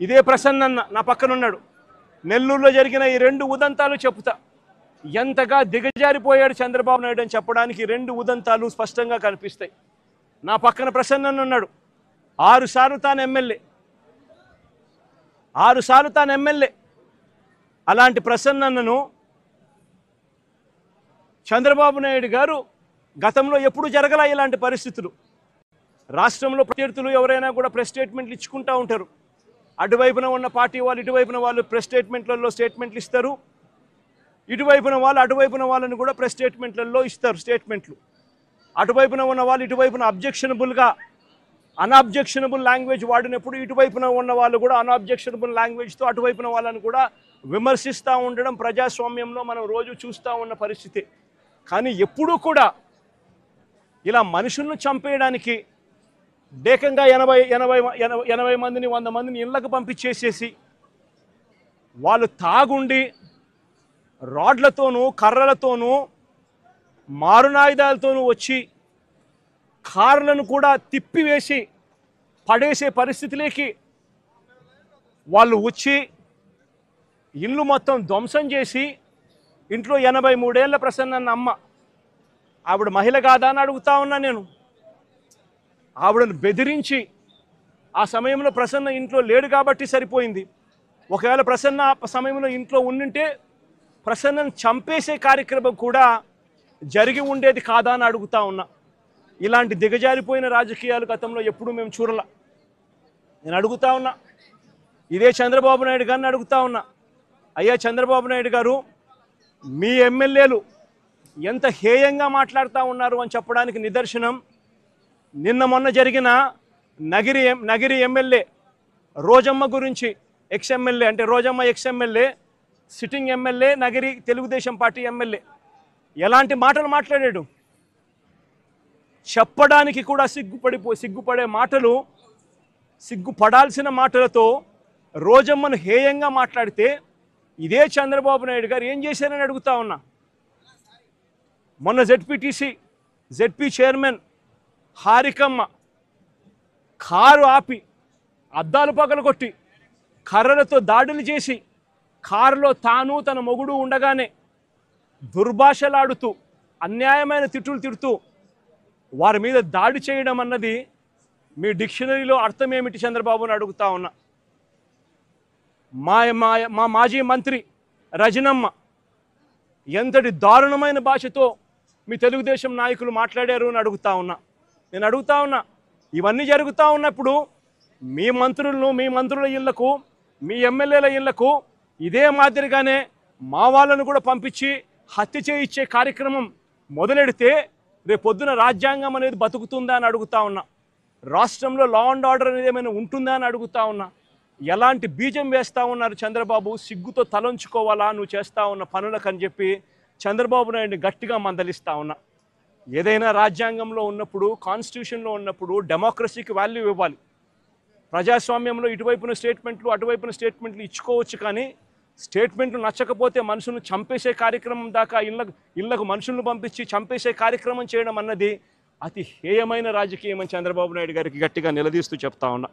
ఇదే ప్రసన్న నా పక్కన ఉన్నాడు. నెల్లూరులో జరిగిన ఈ 2 ఉదంతాలు చెప్తా. ఎంతగా దిగజారిపోయాడు చంద్రబాబు నాయుడు అని చెప్పడానికి 2 ఉదంతాలు స్పష్టంగా కనిపిస్తాయి. నా పక్కన ప్రసన్న ఉన్నాడు. 6 సార్లు తాను ఎమ్మెల్యే. 6 సార్లు తాను ఎమ్మెల్యే. అలాంటి ప్రసన్నను చంద్రబాబు నాయుడు గారు గతంలో ఎప్పుడు జరగలా ఇలాంటి పరిస్థితులు. రాష్ట్రంలో ప్రత్యర్థులు ఎవరైనా కూడా ప్రెస్ స్టేట్మెంట్లు ఇచ్చుకుంటూ ఉంటారు. అటువైపున ఉన్న పార్టీ వాళ్ళు ఇటువైపున వాళ్ళు ప్రెస్ స్టేట్మెంట్లలో స్టేట్మెంట్లు ఇస్తారు. ఇటువైపున వాళ్ళు అటువైపున వాళ్ళని కూడా ప్రెస్ స్టేట్మెంట్లలో ఇస్తారు స్టేట్మెంట్లు. అటువైపున ఉన్న వాళ్ళు ఇటువైపున అన్అబ్జెక్షనబుల్ లాంగ్వేజ్ వాడినప్పుడు ఇటువైపున ఉన్న వాళ్ళు కూడా అన్అబ్జెక్షనబుల్ లాంగ్వేజ్తో అటువైపున వాళ్ళని కూడా విమర్శిస్తూ ఉండడం ప్రజాస్వామ్యంలో మనం రోజు చూస్తూ ఉన్న పరిస్థితి. కానీ ఎప్పుడూ కూడా ఇలా మనుషులను చంపేయడానికి ఏకంగా 80 మందిని 100 మందిని ఇళ్లకు పంపించేసేసి వాళ్ళు తాగుండి రాడ్లతోనూ కర్రలతోనూ మారునాయుధాలతోనూ వచ్చి కార్లను కూడా తిప్పివేసి పడేసే పరిస్థితిలోకి వాళ్ళు వచ్చి ఇల్లు మొత్తం ధ్వంసం చేసి ఇంట్లో 83 ఏళ్ల ప్రసన్న అమ్మ, ఆవిడ మహిళ కాదా అని అడుగుతా ఉన్నా నేను. ఆవిడను బెదిరించి ఆ సమయంలో ప్రసన్న ఇంట్లో లేడు కాబట్టి సరిపోయింది. ఒకవేళ ప్రసన్న ఆ సమయంలో ఇంట్లో ఉండింటే ప్రసన్నను చంపేసే కార్యక్రమం కూడా జరిగి ఉండేది కాదా అని అడుగుతా ఉన్నా. ఇలాంటి దిగజారిపోయిన రాజకీయాలు గతంలో ఎప్పుడూ మేము చూడలా. నేను అడుగుతా ఉన్నా, ఇదే చంద్రబాబు నాయుడు గారిని అడుగుతా ఉన్నా, అయ్యా చంద్రబాబు నాయుడు గారు, మీ ఎమ్మెల్యేలు ఎంత హేయంగా మాట్లాడుతూ ఉన్నారు అని చెప్పడానికి నిదర్శనం నిన్న మొన్న జరిగిన నగిరి ఎమ్మెల్యే రోజమ్మ గురించి, ఎక్స్ఎమ్మెల్యే అంటే Rojamma ex MLA, sitting MLA, Nagiri Telugu Desam party MLA ఎలాంటి మాటలు మాట్లాడాడు. చెప్పడానికి కూడా సిగ్గుపడే మాటలు, సిగ్గుపడాల్సిన మాటలతో రోజమ్మను హేయంగా మాట్లాడితే ఇదే చంద్రబాబు నాయుడు గారు ఏం చేశారని అడుగుతా ఉన్నా. మొన్న జెడ్పీ చైర్మన్ హారికమ్మ కారు ఆపి అద్దాలు పగలగొట్టి కర్రలతో దాడులు చేసి కారులో తాను తన మొగుడు ఉండగానే దుర్భాషలాడుతూ అన్యాయమైన తిట్టులు తిడుతూ వారి మీద దాడి చేయడం అన్నది మీ డిక్షనరీలో అర్థం ఏమిటి చంద్రబాబుని అడుగుతా ఉన్నా. మా మాజీ మంత్రి రజనమ్మ ఎంతటి దారుణమైన భాషతో మీ తెలుగుదేశం నాయకులు మాట్లాడారు అని అడుగుతా ఉన్నా. నేను అడుగుతా ఉన్నా, ఇవన్నీ జరుగుతూ ఉన్నప్పుడు మీ మంత్రుల ఇళ్లకు, మీ ఎమ్మెల్యేల ఇళ్లకు ఇదే మాదిరిగానే మా వాళ్ళను కూడా పంపించి హత్య చేయించే కార్యక్రమం మొదలెడితే రేపొద్దున రాజ్యాంగం అనేది బతుకుతుందా అని అడుగుతా ఉన్నా. రాష్ట్రంలో లా అండ్ ఆర్డర్ అనేది ఏమైనా ఉంటుందా అని అడుగుతా ఉన్నా. ఎలాంటి బీజం వేస్తూ ఉన్నారు చంద్రబాబు, సిగ్గుతో తలంచుకోవాలా నువ్వు చేస్తూ ఉన్న పనులకు అని చెప్పి చంద్రబాబు నాయుడిని గట్టిగా మందలిస్తూ ఉన్నా. ఏదైనా రాజ్యాంగంలో ఉన్నప్పుడు, కాన్స్టిట్యూషన్లో ఉన్నప్పుడు డెమోక్రసీకి వాల్యూ ఇవ్వాలి. ప్రజాస్వామ్యంలో ఇటువైపున స్టేట్మెంట్లు అటువైపున స్టేట్మెంట్లు ఇచ్చుకోవచ్చు, కానీ స్టేట్మెంట్లు నచ్చకపోతే మనుషులను చంపేసే కార్యక్రమం దాకా ఇళ్లకు మనుషులను పంపించి చంపేసే కార్యక్రమం చేయడం అన్నది అతి హేయమైన రాజకీయం అని చంద్రబాబు నాయుడు గారికి గట్టిగా నిలదీస్తూ చెప్తా ఉన్నా.